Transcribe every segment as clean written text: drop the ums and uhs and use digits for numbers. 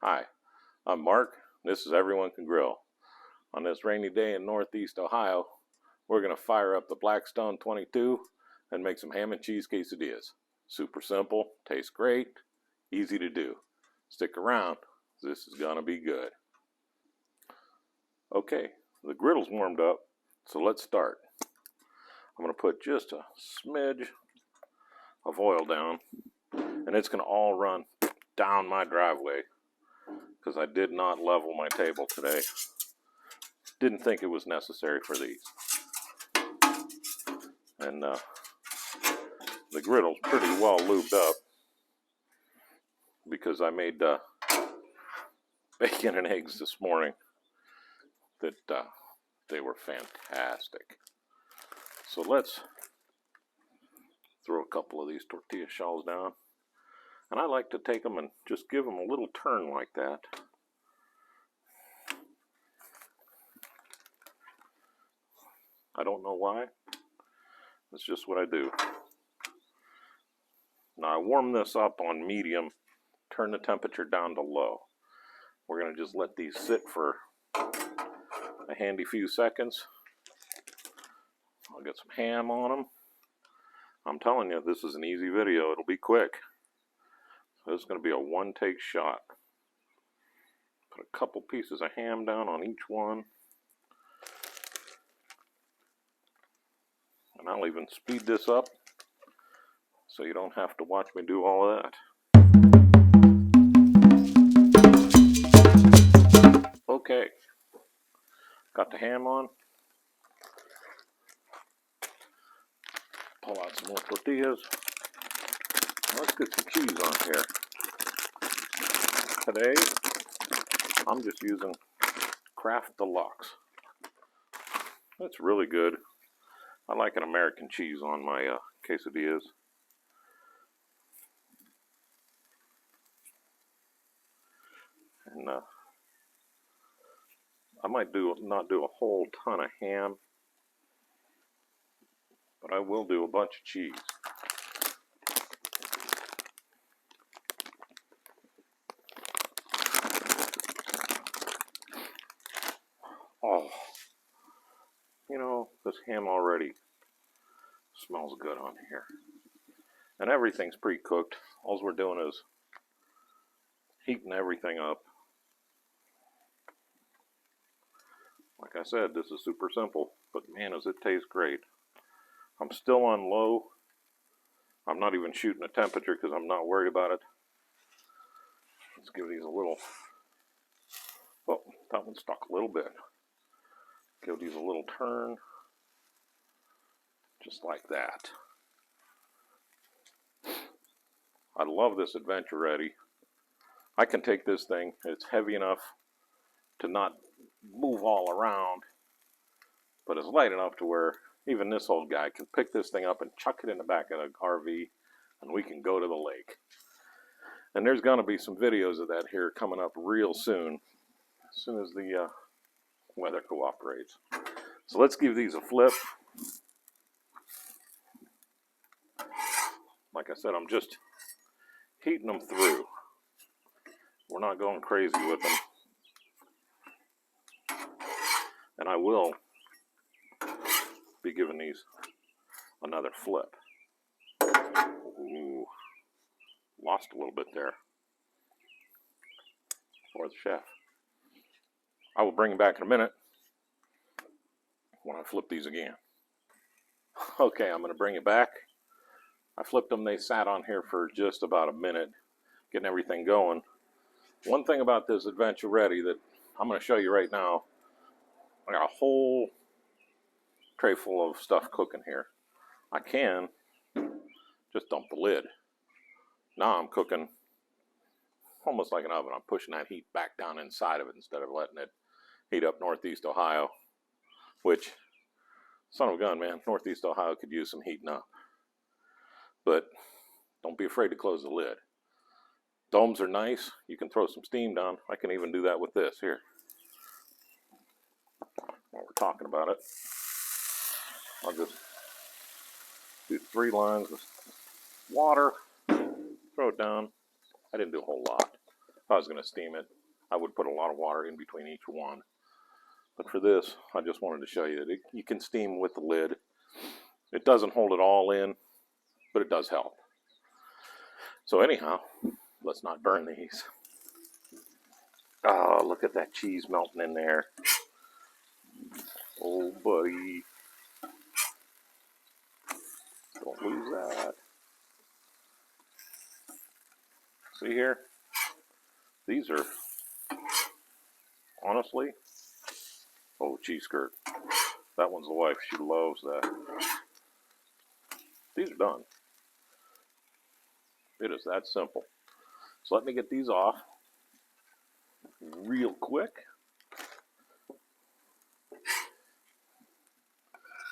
Hi, I'm Mark. This is Everyone Can Grill. On this rainy day in Northeast Ohio, we're going to fire up the Blackstone 22 and make some ham and cheese quesadillas. Super simple, tastes great, easy to do. Stick around, this is going to be good. Okay, the griddle's warmed up, so let's start. I'm going to put just a smidge of oil down, and it's going to all run down my driveway because I did not level my table today. Didn't think it was necessary for these. And the griddle's pretty well lubed up because I made bacon and eggs this morning that they were fantastic. So let's throw a couple of these tortilla shells down. And I like to take them and just give them a little turn like that. I don't know why. It's just what I do. Now I warm this up on medium, turn the temperature down to low. We're going to just let these sit for a handy few seconds. I'll get some ham on them. I'm telling you, this is an easy video. It'll be quick. So this is going to be a one-take shot. Put a couple pieces of ham down on each one. And I'll even speed this up so you don't have to watch me do all of that. Okay, got the ham on. Pull out some more tortillas. Let's get some cheese on here. Today, I'm just using Kraft Deluxe. It's really good. I like an American cheese on my quesadillas. And I might not do a whole ton of ham, but I will do a bunch of cheese. Oh, you know, this ham already smells good on here. And everything's pre-cooked. All we're doing is heating everything up. Like I said, this is super simple, but man, does it taste great. I'm still on low. I'm not even shooting a temperature because I'm not worried about it. Let's give these a little, oh, that one stuck a little bit. Give these a little turn, just like that. I love this Adventure Ready. I can take this thing, it's heavy enough to not move all around, but it's light enough to where even this old guy can pick this thing up and chuck it in the back of the RV and we can go to the lake. And there's going to be some videos of that here coming up real soon as the weather cooperates. So let's give these a flip. Like I said, I'm just heating them through. We're not going crazy with them. And I will be giving these another flip. Ooh, lost a little bit there. For the chef. I will bring them back in a minute when I flip these again. Okay, I'm going to bring it back. I flipped them. They sat on here for just about a minute, getting everything going. One thing about this Adventure Ready that I'm going to show you right now, I got a whole tray full of stuff cooking here. I can just dump the lid. Now I'm cooking almost like an oven. I'm pushing that heat back down inside of it instead of letting it heat up Northeast Ohio, which, son of a gun, man, Northeast Ohio could use some heating up. But don't be afraid to close the lid. Domes are nice. You can throw some steam down. I can even do that with this here. While we're talking about it, I'll just do 3 lines of water, throw it down. I didn't do a whole lot. If I was going to steam it, I would put a lot of water in between each one. But for this, I just wanted to show you that you can steam with the lid. It doesn't hold it all in, but it does help. So anyhow, let's not burn these. Oh, look at that cheese melting in there. Oh, buddy. Don't lose that. See here? These are, honestly, oh, cheese skirt. That one's the wife. She loves that. These are done. It is that simple. So let me get these off real quick.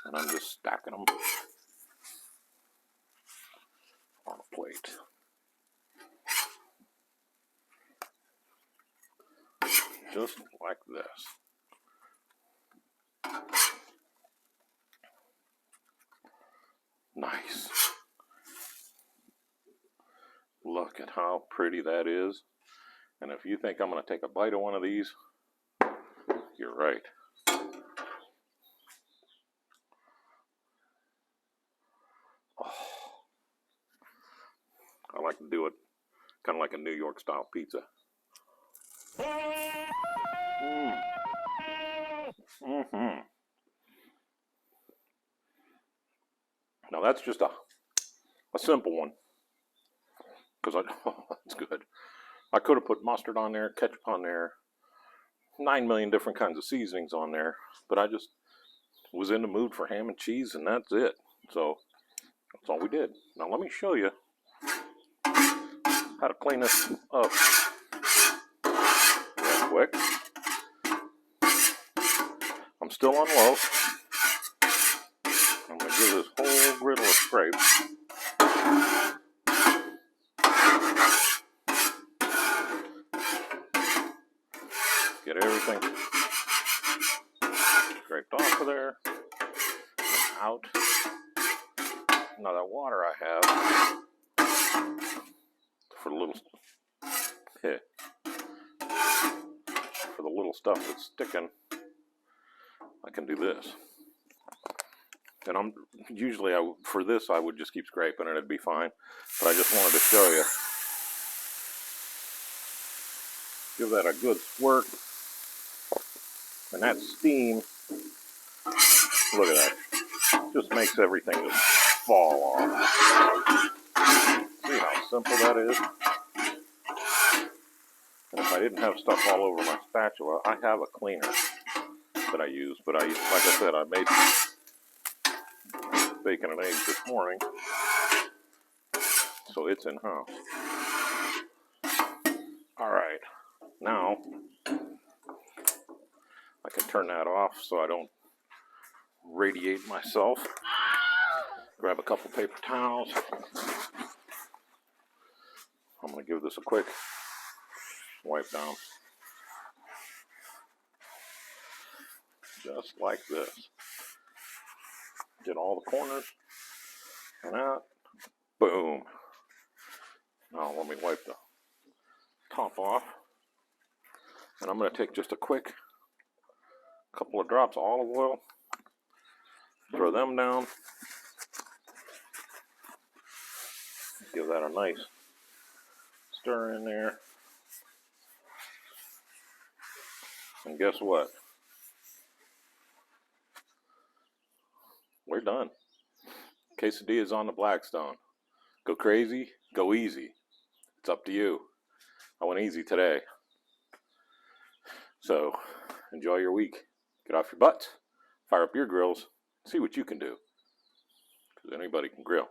And I'm just stacking them on a plate. Just like this. Nice. Look at how pretty that is. And if you think I'm going to take a bite of one of these, you're right. Oh, I like to do it kind of like a New York style pizza. Mm-hmm. Now that's just a simple one. Because that's good. I could have put mustard on there, ketchup on there, 9 million different kinds of seasonings on there, but I just was in the mood for ham and cheese, and that's it. So that's all we did. Now let me show you how to clean this up real quick. I'm still on low. I'm going to give this whole griddle a scrape. Get everything scraped off of there and out. Now that water I have for the little stuff that's sticking, I can do this. And usually for this I would just keep scraping and it'd be fine. But I just wanted to show you. Give that a good squirt. And that steam, look at that, just makes everything just fall off. See how simple that is? And if I didn't have stuff all over my spatula, I have a cleaner that I use. But like I said, I made bacon and eggs this morning, so it's in-house. All right, now I can turn that off so I don't radiate myself. Grab a couple paper towels. I'm going to give this a quick wipe down. Just like this. Get all the corners and out. Boom. Now let me wipe the top off. And I'm going to take just a quick couple of drops of olive oil. Throw them down. Give that a nice stir in there. And guess what? We're done. Quesadillas on the Blackstone. Go crazy, go easy. It's up to you. I went easy today. So, enjoy your week. Get off your butts, fire up your grills, see what you can do. Because anybody can grill.